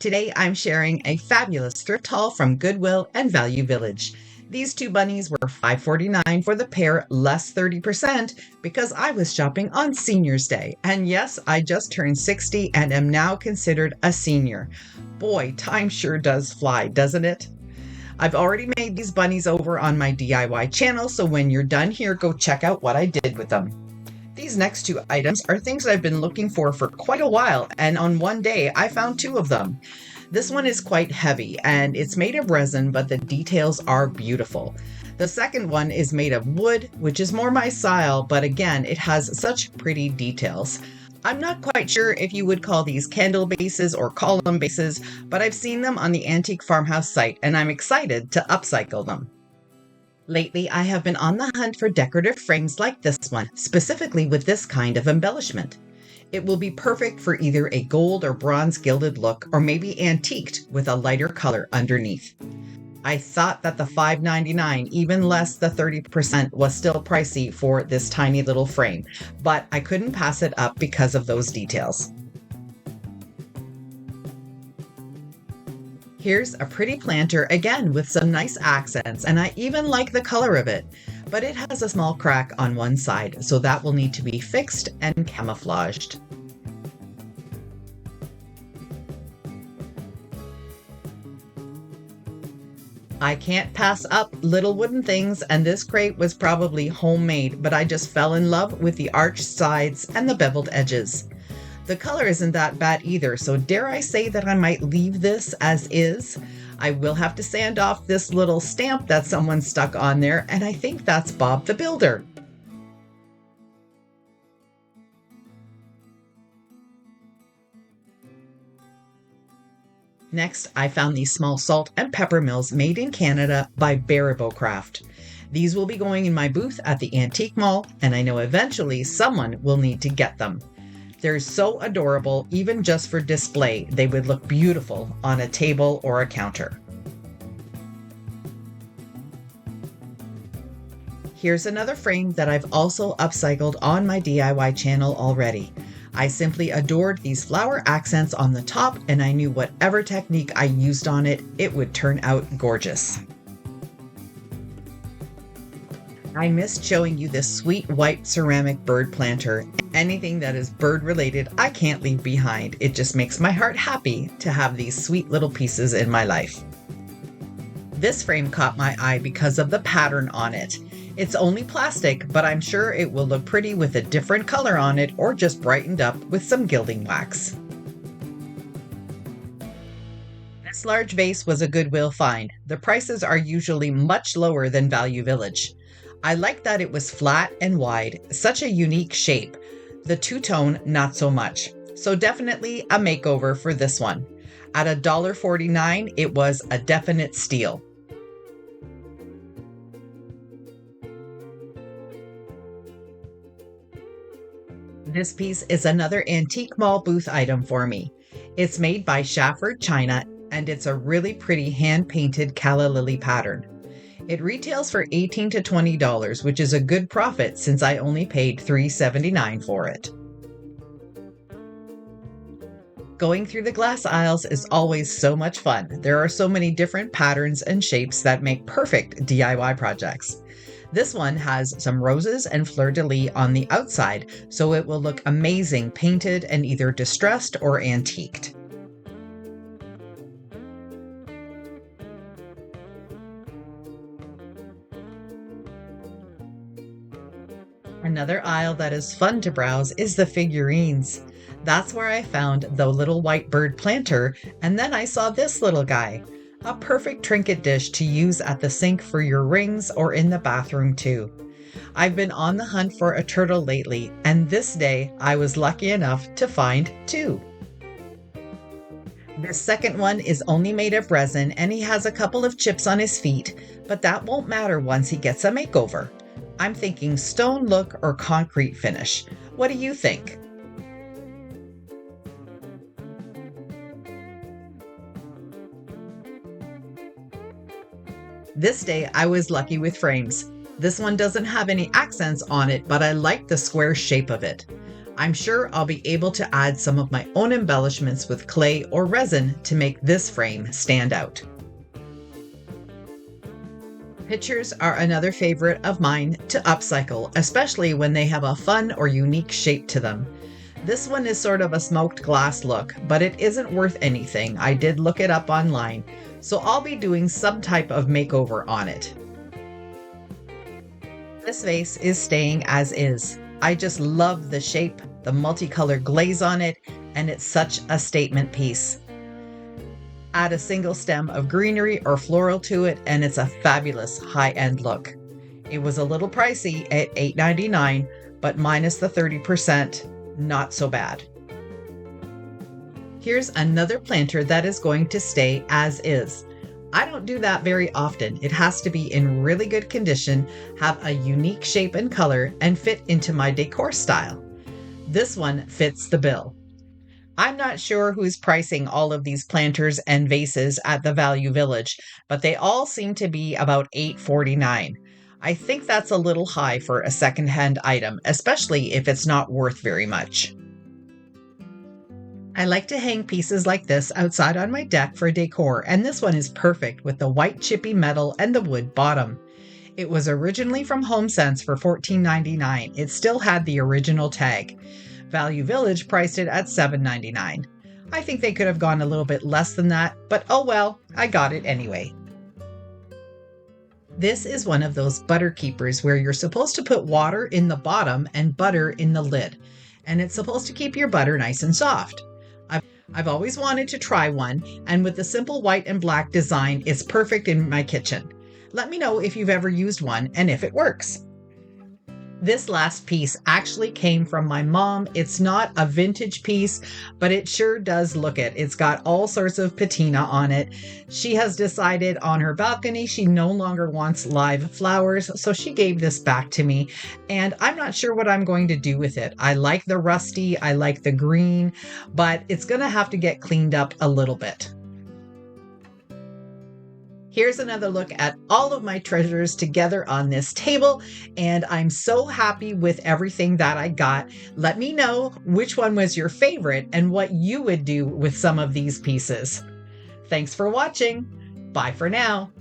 Today I'm sharing a fabulous thrift haul from Goodwill and Value Village. These two bunnies were $5.49 for the pair, less 30%, because I was shopping on Senior's Day. And yes, I just turned 60 and am now considered a senior. Boy, time sure does fly, doesn't it? I've already made these bunnies over on my DIY channel, so when you're done here, go check out what I did with them. These next two items are things I've been looking for quite a while, and on one day I found two of them. This one is quite heavy and it's made of resin, but the details are beautiful. The second one is made of wood, which is more my style, but again, it has such pretty details. I'm not quite sure if you would call these candle bases or column bases, but I've seen them on the Antique Farmhouse site and I'm excited to upcycle them. Lately, I have been on the hunt for decorative frames like this one, specifically with this kind of embellishment. It will be perfect for either a gold or bronze gilded look, or maybe antiqued with a lighter color underneath. I thought that the $5.99, even less the 30%, was still pricey for this tiny little frame, but I couldn't pass it up because of those details. Here's a pretty planter, again with some nice accents, and I even like the color of it, but it has a small crack on one side, so that will need to be fixed and camouflaged. I can't pass up little wooden things, and this crate was probably homemade, but I just fell in love with the arched sides and the beveled edges. The color isn't that bad either, so dare I say that I might leave this as is. I will have to sand off this little stamp that someone stuck on there, and I think that's Bob the Builder. Next, I found these small salt and pepper mills made in Canada by Barabo Craft. These will be going in my booth at the Antique Mall, and I know eventually someone will need to get them. They're so adorable, even just for display, they would look beautiful on a table or a counter. Here's another frame that I've also upcycled on my DIY channel already. I simply adored these flower accents on the top, and I knew whatever technique I used on it, it would turn out gorgeous. I missed showing you this sweet white ceramic bird planter. Anything that is bird related, I can't leave behind. It just makes my heart happy to have these sweet little pieces in my life. This frame caught my eye because of the pattern on it. It's only plastic, but I'm sure it will look pretty with a different color on it, or just brightened up with some gilding wax. This large vase was a Goodwill find. The prices are usually much lower than Value Village. I like that it was flat and wide, such a unique shape. The two-tone, not so much. So definitely a makeover for this one. At $1.49, it was a definite steal. This piece is another Antique Mall booth item for me. It's made by Shafford China, and it's a really pretty hand-painted calla lily pattern. It retails for $18 to $20, which is a good profit since I only paid $3.79 for it. Going through the glass aisles is always so much fun. There are so many different patterns and shapes that make perfect DIY projects. This one has some roses and fleur-de-lis on the outside, so it will look amazing painted and either distressed or antiqued. Another aisle that is fun to browse is the figurines. That's where I found the little white bird planter, and then I saw this little guy. A perfect trinket dish to use at the sink for your rings or in the bathroom too. I've been on the hunt for a turtle lately, and this day I was lucky enough to find two. This second one is only made of resin, and he has a couple of chips on his feet, but that won't matter once he gets a makeover. I'm thinking stone look or concrete finish. What do you think? This day I was lucky with frames. This one doesn't have any accents on it, but I like the square shape of it. I'm sure I'll be able to add some of my own embellishments with clay or resin to make this frame stand out. Pictures are another favorite of mine to upcycle, especially when they have a fun or unique shape to them. This one is sort of a smoked glass look, but it isn't worth anything. I did look it up online, so I'll be doing some type of makeover on it. This vase is staying as is. I just love the shape, the multicolored glaze on it, and it's such a statement piece. Add a single stem of greenery or floral to it, and it's a fabulous high-end look. It was a little pricey at $8.99, but minus the 30%, not so bad. Here's another planter that is going to stay as is. I don't do that very often. It has to be in really good condition, have a unique shape and color, and fit into my decor style. This one fits the bill. I'm not sure who's pricing all of these planters and vases at the Value Village, but they all seem to be about $8.49. I think that's a little high for a secondhand item, especially if it's not worth very much. I like to hang pieces like this outside on my deck for decor, and this one is perfect with the white chippy metal and the wood bottom. It was originally from HomeSense for $14.99. It still had the original tag. Value Village priced it at $7.99. I think they could have gone a little bit less than that, but oh well, I got it anyway. This is one of those butter keepers where you're supposed to put water in the bottom and butter in the lid, and it's supposed to keep your butter nice and soft. I've always wanted to try one, and with the simple white and black design, it's perfect in my kitchen. Let me know if you've ever used one and if it works. This last piece actually came from my mom. It's not a vintage piece, but it sure does look it. It's got all sorts of patina on it. She has decided on her balcony she no longer wants live flowers, so she gave this back to me, and I'm not sure what I'm going to do with it. I like the rusty, I like the green, but it's going to have to get cleaned up a little bit. Here's another look at all of my treasures together on this table, and I'm so happy with everything that I got. Let me know which one was your favorite and what you would do with some of these pieces. Thanks for watching. Bye for now.